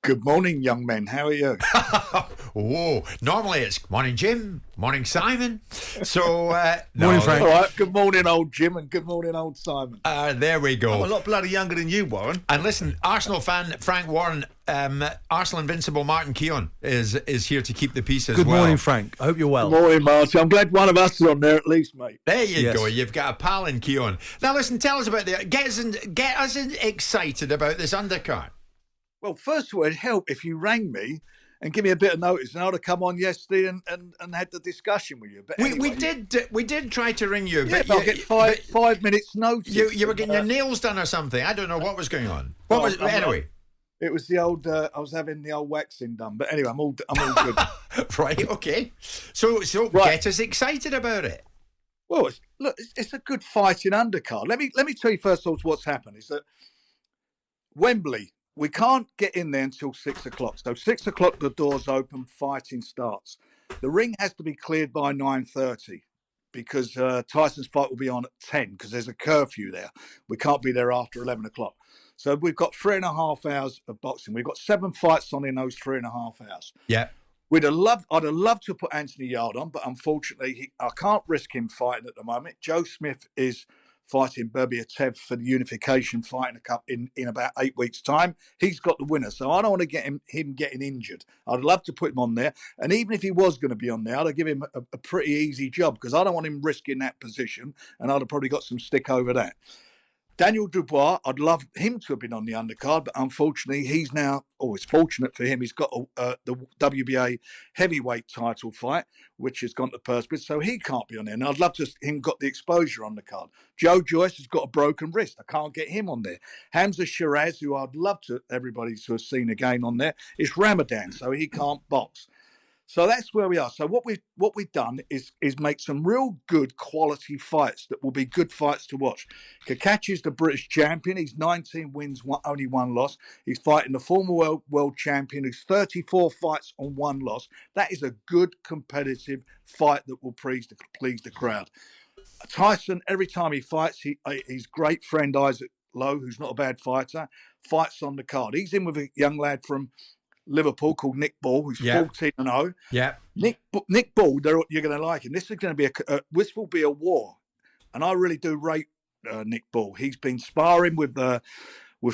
Good morning, young men. How are you? Oh, normally it's morning, Jim, morning, Simon. So, Morning, Frank. All right. Good morning, old Jim, and good morning, old Simon. There we go. I'm a lot bloody younger than you, Warren. And listen, Arsenal fan Frank Warren, Arsenal invincible Martin Keown is here to keep the peace as Good well. morning, Frank. I hope you're well. Good morning, Marty. I'm glad one of us is on there at least, mate. There you Yes. go. You've got a pal in Keown. Now, listen, tell us about get us excited about this undercard. Well, first of all, it'd help if you rang me and give me a bit of notice, and I'd have come on yesterday and had the discussion with you. But We anyway, we did try to ring you, Yeah, but I'll get 5 minutes notice. you were getting your nails done or something. I don't know what was going on. What was anyway? It was the old. I was having the old waxing done, but anyway, I'm all good. Right, okay. So Right. get us excited about it. Well, it's a good fighting undercard. Let me tell you first of all what's happened is that Wembley, we can't get in there until 6 o'clock. So 6 o'clock, the doors open, fighting starts. The ring has to be cleared by 9:30 because Tyson's fight will be on at 10 because there's a curfew there. We can't be there after 11 o'clock. So we've got 3.5 hours of boxing. We've got 7 fights on in those 3.5 hours. Yeah. I'd have loved to put Anthony Yard on, but unfortunately, I can't risk him fighting at the moment. Joe Smith is fighting Berbiatev for the unification fight in a cup in about 8 weeks' time. He's got the winner, so I don't want to get him getting injured. I'd love to put him on there, and even if he was going to be on there, I'd give him a pretty easy job because I don't want him risking that position, and I'd have probably got some stick over that. Daniel Dubois, I'd love him to have been on the undercard, but unfortunately, he's now, it's fortunate for him, he's got the WBA heavyweight title fight, which has gone to Perspid, so he can't be on there. And I'd love to him got the exposure on the card. Joe Joyce has got a broken wrist. I can't get him on there. Hamza Shiraz, who I'd love to everybody to have seen again on there, is Ramadan, so he can't box. So that's where we are. So what we've done is make some real good quality fights that will be good fights to watch. Kakachi's the British champion. He's 19 wins, only 1 loss. He's fighting the former world champion who's 34 fights on 1 loss. That is a good competitive fight that will please the crowd. Tyson, every time he fights, his great friend Isaac Lowe, who's not a bad fighter, fights on the card. He's in with a young lad from Liverpool called Nick Ball, who's 14-0. Yeah. Nick Ball, you're going to like him. This is going to be this will be a war, and I really do rate Nick Ball. He's been sparring with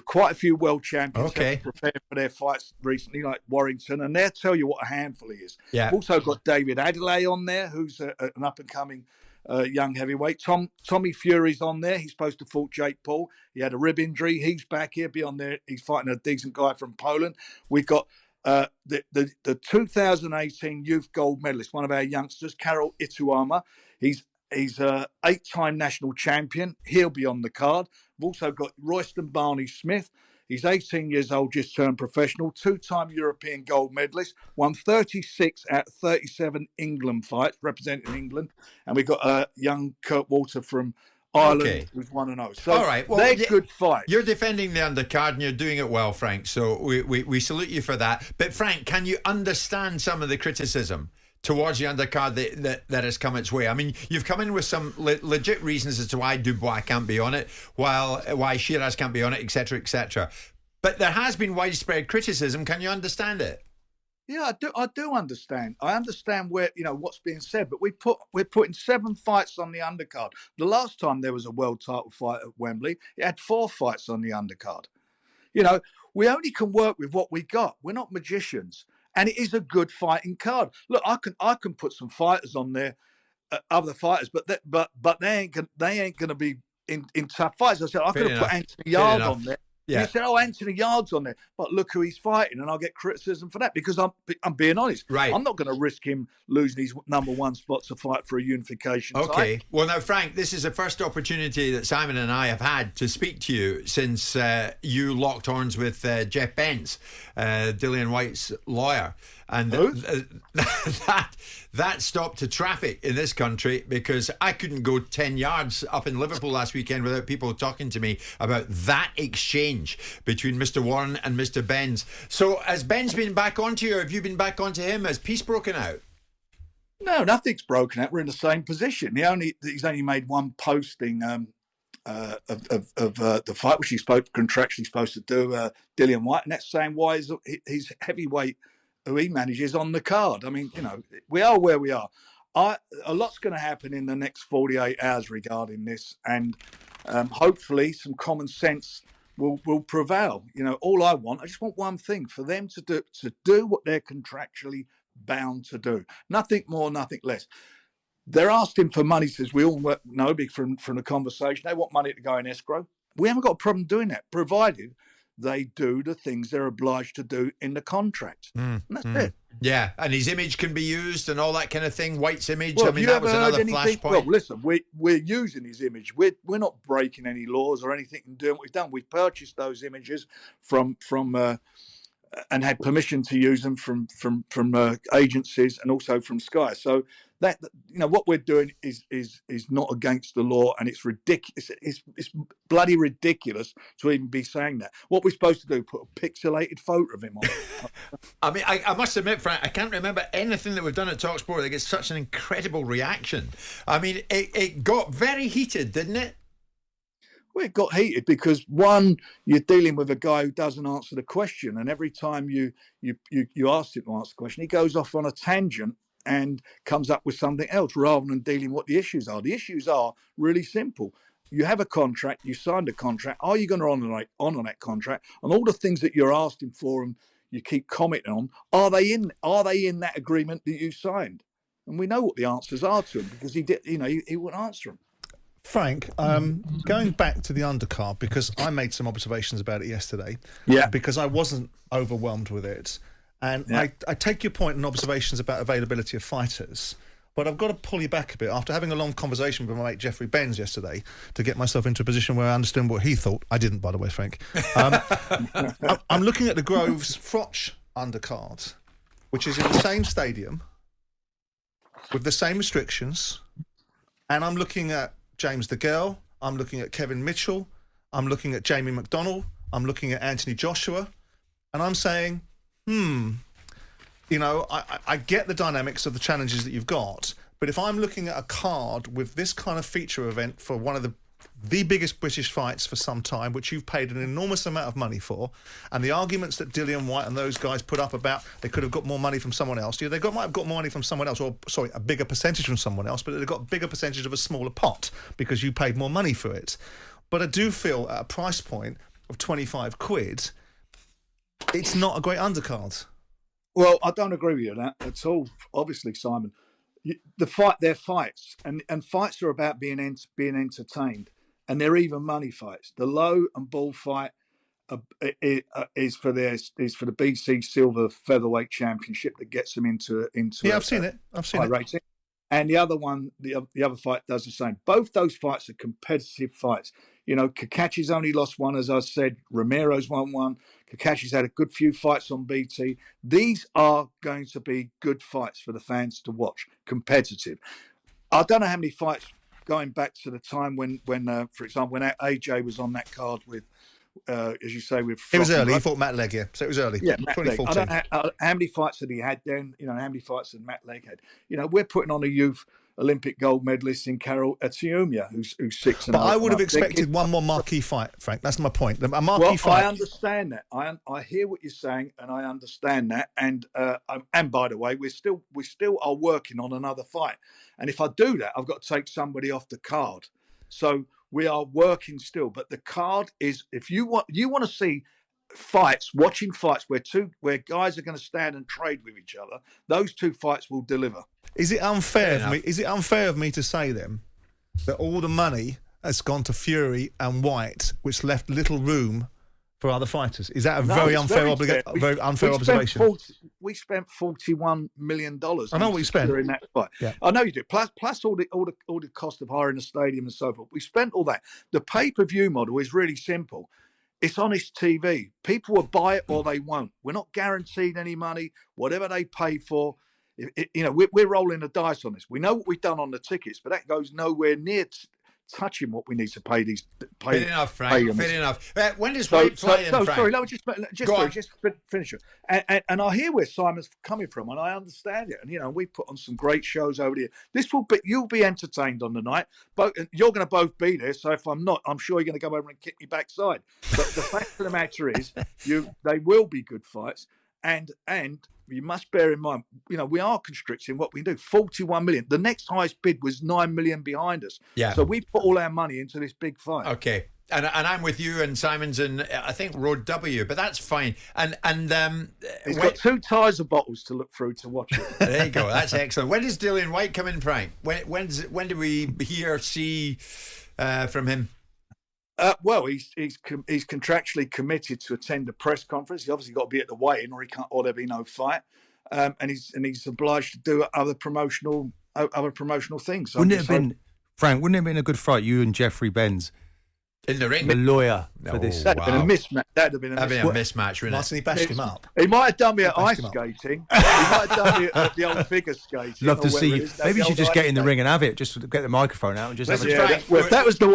quite a few world champions. Okay. Prepared for their fights recently, like Warrington, and they'll tell you what a handful he is. Yeah. We've also got David Adelaide on there, who's an up and coming young heavyweight. Tommy Fury's on there. He's supposed to fought Jake Paul. He had a rib injury. He's back here. Be on there. He's fighting a decent guy from Poland. We've got the 2018 youth gold medalist, one of our youngsters, Karol Ituama. He's a 8-time national champion. He'll be on the card. We've also got Royston Barney Smith. He's 18 years old, just turned professional, 2-time European gold medalist, won 36 out of 37 England fights, representing England. And we've got young Kurt Walter from Ireland, who's 1-0. So all right. Well, they're good fights. You're defending the undercard and you're doing it well, Frank. So we salute you for that. But Frank, can you understand some of the criticism towards the undercard that has come its way? I mean, you've come in with some legit reasons as to why Dubois can't be on it, why Shiraz can't be on it, etc., etc. But there has been widespread criticism. Can you understand it? Yeah, I do understand. I understand where what's being said, but we're putting 7 fights on the undercard. The last time there was a world title fight at Wembley, it had 4 fights on the undercard. We only can work with what we got. We're not magicians, and it is a good fighting card. Look, I can put some fighters on there, other fighters, but they ain't going to be in tough fights. I said I could have put Anthony Yard on there. Yeah. You said, Anthony Yard's on there, but look who he's fighting, and I'll get criticism for that because I'm being honest. Right. I'm not going to risk him losing his number 1 spot to fight for a unification Okay. title. Well, now, Frank, this is the first opportunity that Simon and I have had to speak to you since you locked horns with Jeff Benz, Dillian Whyte's lawyer. And that stopped the traffic in this country because I couldn't go 10 yards up in Liverpool last weekend without people talking to me about that exchange between Mr. Warren and Mr. Benz. So has Benz been back onto you, or have you been back onto him? Has peace broken out? No, nothing's broken out. We're in the same position. He's only made one posting the fight, which he's contractually supposed to do, Dillian Whyte, and that's saying why his heavyweight who he manages on the card. I mean, we are where we are. A lot's going to happen in the next 48 hours regarding this, and hopefully some common sense will prevail. All I just want one thing: for them to do what they're contractually bound to do. Nothing more, nothing less. They're asking for money, as we all know from the conversation. They want money to go in escrow. We haven't got a problem doing that, provided they do the things they're obliged to do in the contract. And that's it. Yeah, and his image can be used and all that kind of thing. White's image. Well, I mean, that was another flashpoint. Well, listen, we're using his image. We're not breaking any laws or anything and doing what we've done. We've purchased those images from and had permission to use them from agencies and also from Sky. So that what we're doing is not against the law, and it's ridiculous. It's bloody ridiculous to even be saying that. What we're supposed to do? Put a pixelated photo of him on. I mean, I must admit, Frank, I can't remember anything that we've done at talkSPORT that gets such an incredible reaction. I mean, it got very heated, didn't it? Well, it got heated because, one, you're dealing with a guy who doesn't answer the question, and every time you ask him to answer the question, he goes off on a tangent and comes up with something else rather than dealing what the issues are. The issues are really simple. You have a contract, you signed a contract. Are you going to honor that contract? And all the things that you're asking for and you keep commenting on, are they in that agreement that you signed? And we know what the answers are to him because he did. He wouldn't answer them. Frank, going back to the undercard, because I made some observations about it yesterday. Yeah. Because I wasn't overwhelmed with it. And Yeah. I take your point and observations about availability of fighters, but I've got to pull you back a bit. After having a long conversation with my mate Jeffrey Benz yesterday to get myself into a position where I understand what he thought. I didn't, by the way, Frank. I'm looking at the Groves Froch undercard, which is in the same stadium with the same restrictions, and I'm looking at James DeGale, I'm looking at Kevin Mitchell, I'm looking at Jamie McDonnell, I'm looking at Anthony Joshua, and I'm saying, I get the dynamics of the challenges that you've got, but if I'm looking at a card with this kind of feature event for one of the biggest British fights for some time, which you've paid an enormous amount of money for, and the arguments that Dillian Whyte and those guys put up about they could have got more money from someone else. Might have got more money from someone else, a bigger percentage from someone else, but they got a bigger percentage of a smaller pot because you paid more money for it. But I do feel at a price point of 25 quid, it's not a great undercard. Well, I don't agree with you on that at all. Obviously, Simon, they're fights, and fights are about being entertained. And they're even money fights. The Low and Ball fight is for the BC Silver Featherweight Championship that gets them into. Yeah, I've seen it. Rating. And the other one, the other fight does the same. Both those fights are competitive fights. Kakachi's only lost one, as I said. Romero's won one. Kakachi's had a good few fights on BT. These are going to be good fights for the fans to watch. Competitive. I don't know how many fights. Going back to the time when for example, when AJ was on that card with, as you say, with... It was early. He fought Matt Legg, so it was early. Yeah, 2014. I don't know how many fights had he had then, how many fights had Matt Legg had. We're putting on a youth Olympic gold medalist in Carol Atiumia, who's 6 and But I would have expected one more marquee fight, Frank. That's my point. A marquee well, fight. I understand that. I hear what you're saying, and I understand that. And by the way, we still are working on another fight. And if I do that, I've got to take somebody off the card. So we are working still. But the card is, if you want to see watching fights where guys are going to stand and trade with each other, those two fights will deliver. Is it unfair for me? Is it unfair of me to say then that all the money has gone to Fury and Whyte, which left little room for other fighters? Is that a very unfair observation? We spent $41 million. I know what you spent in that fight. Yeah. I know you do. Plus all the cost of hiring a stadium and so forth. We spent all that. The pay-per-view model is really simple. It's honest TV. People will buy it or they won't. We're not guaranteed any money. Whatever they pay for, we're rolling the dice on this. We know what we've done on the tickets, but that goes nowhere near touching what we need to pay these. Fair enough, Frank. Fair enough. When does Whyte fly in, Frank? Sorry, no, just finish it. And I hear where Simon's coming from, and I understand it. And we put on some great shows over here. You'll be entertained on the night. But you're going to both be there. So if I'm not, I'm sure you're going to go over and kick me backside. But the fact of the matter is, they will be good fights. And you must bear in mind, we are constricting what we do. 41 million. The next highest bid was 9 million behind us. Yeah. So we put all our money into this big fight. Okay. And I'm with you, and Simon's in, I think, Road W, but that's fine. And he's got 2 ties of bottles to look through to watch it. There you go. That's excellent. When does Dillian Whyte come in, Frank? When do we hear or see from him? Well, he's contractually committed to attend a press conference. He's obviously got to be at the weigh-in, or there'll be no fight. And he's obliged to do other promotional things. Wouldn't it have been, Frank? Wouldn't it have been a good fight, you and Jeffrey Benz? In the ring, the lawyer for this. That'd have been a mismatch. That'd have been a mismatch, wouldn't it? He bashed him up. He might have done me at ice skating. He might have done me at the old figure skating. Love to see you. Maybe you should just get in the ring and have it. Just get the microphone out and just have a Well, if that's the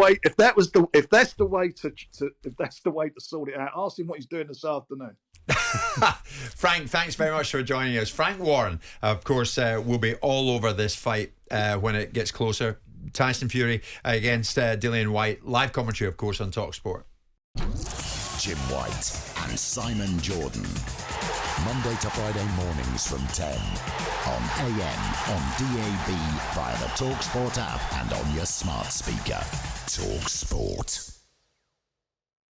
way to sort it out, ask him what he's doing this afternoon. Frank, thanks very much for joining us. Frank Warren, of course, will be all over this fight when it gets closer. Tyson Fury against Dillian Whyte. Live commentary, of course, on talkSPORT. Jim Whyte and Simon Jordan. Monday to Friday mornings from 10 on AM, on DAB, via the talkSPORT app and on your smart speaker. talkSPORT.